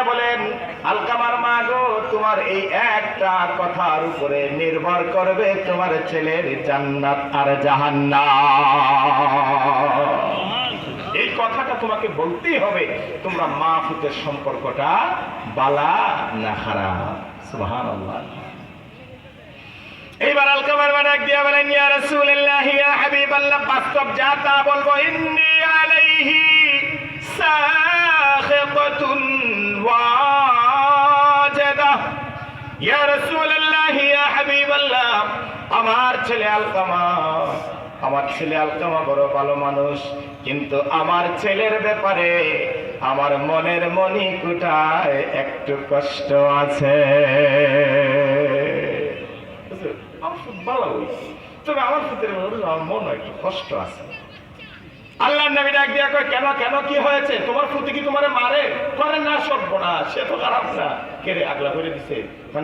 দিয়ে বলেন, আলকামার মা গো, তোমার এই একটা কথার উপরে নির্ভর করবে তোমার ছেলের জান্নাত আর জাহান্নাম। এই কথাটা তোমাকে বলতেই হবে। তোমরা মা পুতের সম্পর্কটা বালা না খারাপ? সুবহানাল্লাহ। এইবার আলকামার মা ডাক দিয়া বলেন, ইয়া রাসূলুল্লাহ, ইয়া হাবিবাল্লাহ, বাস্তব যা তা বলবো। ইন্নী আলাইহি সাখিতাতুন ওয়াজিদা। ইয়া রাসূলুল্লাহ, ইয়া হাবিবাল্লাহ, আমার ছেলে আলকামা বড় ভালো মানুষ, কিন্তু আমার ছেলের ব্যাপারে আমার মনের মণিকুঠায় একটু কষ্ট আছে। তবে আমার পুত্রের মন একটু কষ্ট আছে। আল্লাহর নবী ডাক দিয়া কয়, কেন কেন কি হয়েছে? তোমার পুত্র কি তোমারে মারে? করে না, সর্বনাশ, সে তো খারাপ না। কে রে, আগলা করে দিছে?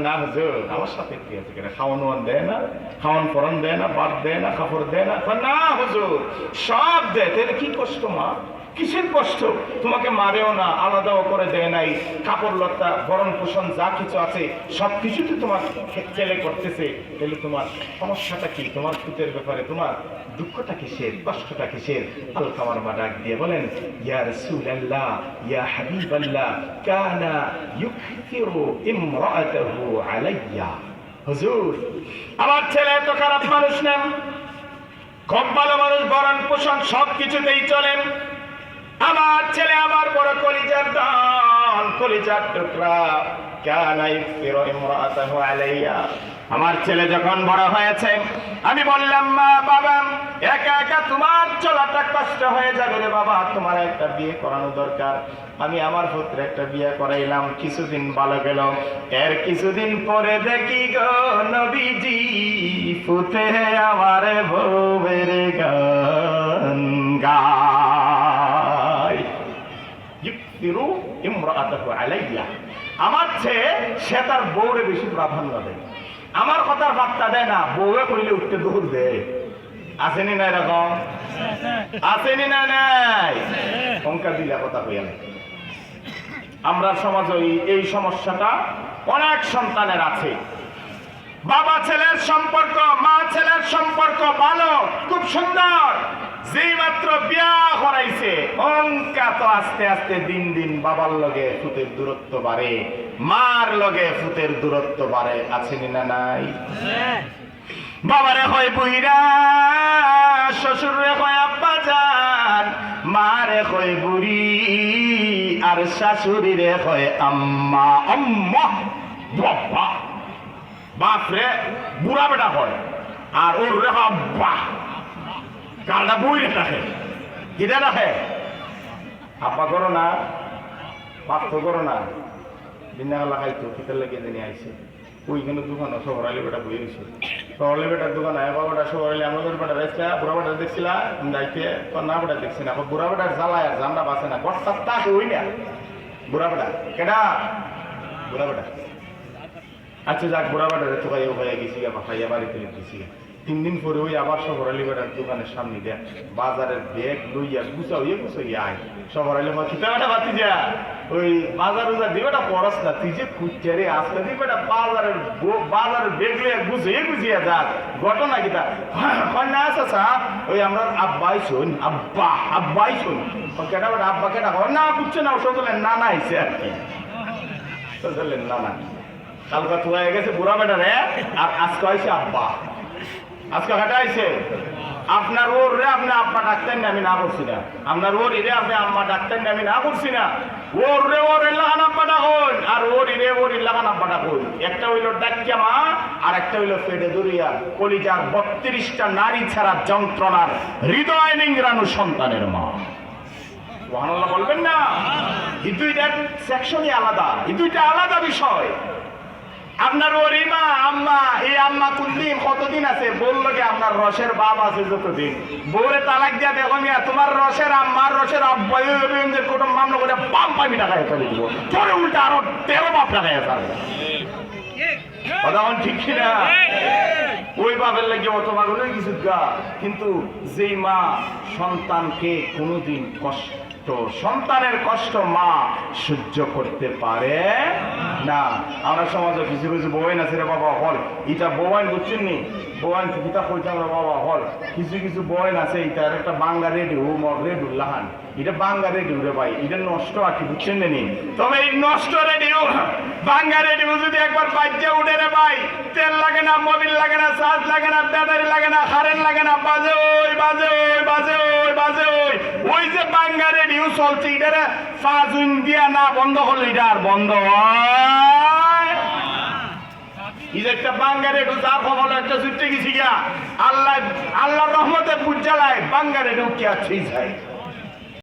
না হুজুর, আমার সাথে কি আছে? কেন খাওয়ান দেয় না, খাওয়ান পরন দেয় না, বাদ দেয় না, কাপড় দেয় না? না হুজুর, সব দেয়। তাহলে কি কষ্ট মা? কিসের কষ্ট? তোমাকে মারেও না, আলাদাও করে দেয় নাই, কাপড় লত্তা ভরণ পোষণ যা কিছু আছে সবকিছু তো তোমার ছেলে করতেছে। তাহলে তোমার সমস্যাটা কি? তোমার পুতের ব্যাপারে তোমার দুঃখটা কিসের, কষ্টটা কিসের? আলকামার মা ডাক দিয়ে বলেন, ইয়া রাসূলুল্লাহ, ইয়া হাবিবাল্লাহ, কানা ইউকথিরু ইমরাআতাহু আলাইয়া। হুজুর, আমার ছেলে তো খারাপ মানুষ না, খুব ভালো মানুষ, ভরণ পোষণ সবকিছুতেই চলেন। আমার ছেলে আমার বড় কলিজার দান, কলিজার টুকরা। কানা ইউকথিরু ইমরাআতাহু আলাইয়া। আমার ছেলে যখন বড় হয়েছে, আমি বললাম, মা বাবা, একা একা তোমার চলাটা কষ্ট হয়ে যাবে রে বাবা, তোমার একটা বিয়ে করানো দরকার। আমি আমার পুত্রে একটা বিয়ে করাইলাম, কিছুদিন ভালো গেল। এর কিছুদিন পরে দেখি গো নবীজি পুতে আমার বউয়ের গান গায়। ইউকথিরু ইমরাআতাহু আলাইয়া। আমার ছেলে সে তার বউরে বেশি প্রাধান্য দেয়, আমার কথার বার্তা দেয় না। বউয়ে কইলে উঠতে দৌড় দেয়। আসেনি না এরকম? আসেনি না? নাই সংখ্যা দিলে কথা কইয়া নাই। আমরা সমাজে এই সমস্যাটা অনেক সন্তানের আছে। বাবা ছেলের সম্পর্ক, মা ছেলের সম্পর্ক ভালো, খুব সুন্দর। যেই মাত্র বিয়া করাইছে, অঙ্কা তো আস্তে আস্তে দিন দিন বাবার লগে ফুতের দূরত্ব বাড়ে, মার লগে ফুতের দূরত্ব বাড়ে। আছেনি না নাই? বাবারে হয় বুইরা, শ্বশুরে হয় আব্বা জান, মারে হয় বুড়ি, আর শাশুড়িরে হয় আম্মা। আম্মা বাবা, বাপরে বুড়া বেটা হয়, আর ওর রে আব্বা। কালটা বই রাখে, কিটা রাখে? আব্বা করো না, বাপ তো করো না। বিনা লাগাইতো কিতার লেগে জেনে আইছে। ওইখানে দোকান শহরালি বেটা বই রয়েছে। শহরালি বেটার দোকান আয় বাবাটা শহরালি আমাদের বেটা দেখছিলা, বুড়া বেটা দেখছিলা যাইতে, তো না বেটা দেখছি না। বুড়া বেটার জ্বালায় আর জানটা বাঁচে না, গড়টার তা ওই না বুড়া বেটা। কেডা? বুড়া বেটা। আচ্ছা যাক, বুড়া বেটা তো খাইয়া খাইয়া গেছি, খাইয়া বাড়িতে গেছি। 3 দিন পরে ওই আবার শহরালি বেটার দোকানের সামনে দেয়া বাজারের ব্যাগ লইয়া গুছাইয়া আয়। শহরালি কিতা বেটা বাতি যা, ওই বাজার উজার দিবেটা পরস না, তুই যে খুঁজছে আজকে দিবেটা বাজারের ব্যাগ লইয়া গুছিয়ে যাক। ঘটনা কিতা না আছে? ওই আমরা আব্বাই শোন, আব্বাই শোন। কেটা বেটা আব্বা কেটা না বুঝছে না, সজলেন না না আইসে আর কি, সজলেন না না। কালকা থুয়া গেছে বুড়া বেটা রে, আর আজকে আইসে আব্বা। আজকে হাঁটা আইসে আপনার ওর রে, আপনি আব্বা ডাক্তার না, আমি না করছি না। আপনার ওর ইরে আপনি আম্মা ডাক্তার না, আমি না করছি না। ওর রে ওর এলাকান আব্বা ডাকুন, আর ওর ইরে ওর এলাকান আব্বা ডাকুন। একটা হইল ডাকিয়া মা, আর একটা হইল পেটে দরিয়া কলিজার 32টা নারী ছাড়া যন্ত্রণার হৃদয় নিংড়ানো সন্তানের মা। সুবহানাল্লাহ বলবেন না? এই দুইটা সেকশনই আলাদা, এই দুইটা আলাদা বিষয়। আপনার ওর মা আম্মা, এই আম্মা কোনদিন কতদিন আছে? বললো কি আপনার রসের বাপ আছে যতদিন। বউরে তালাক দিয়া দেখো মিয়া, তোমার রসের আম্মার রসের আব্বাই কোটম মামলা করে বাপ পাবি টাকায় চলে দিব, পরে উল্টা আরো 13 বাপ টাকায় আসবে। কথা ঠিক না? ওই বাপের লাগে অত পাগল কিছু গা, কিন্তু যেই মা সন্তানকে কোনোদিন তো সন্তানের কষ্ট মা সহ্য করতে পারে না। আমরা সমাজে কিছু কিছু বউয়াইন আছে রে বাবা হল, এটা বউয়াইন বুঝছেন নি, বউয়াইন কিতা কইতাম রে বাবা হল, কিছু কিছু বউয়াইন আছে এটার একটা বাঙ্গা রেডিও রেডিও লাহান, এটা বাঙ্গা রেডিও রে ভাই, এটা নষ্ট আর কি বুঝছেন নি। তবে এই নষ্ট রেডিও বাঙ্গা রেডিও যদি একবার বাজ্যে উঠে রে ভাই, তেল লাগে না, মোবিল লাগে না, চার্জ লাগে না, ব্যাটারি লাগে না, কারেন্ট লাগে না, বাজে ওই বাজে ওই বাজে ওই বাজে ওই, ওই যে বাঙ্গা রেডিও চলছে এটারে ফাজুন দিয়া না বন্ধ করলে এটা আর বন্ধ হয়। এই যে একটা বাঙ্গা রেডিও যা খবর একটা ছুটতে গেছি গিয়া, আল্লাহর রহমতে বুঝ জ্বালায় বাঙ্গা রেডিও কি আর ঠিক যায়।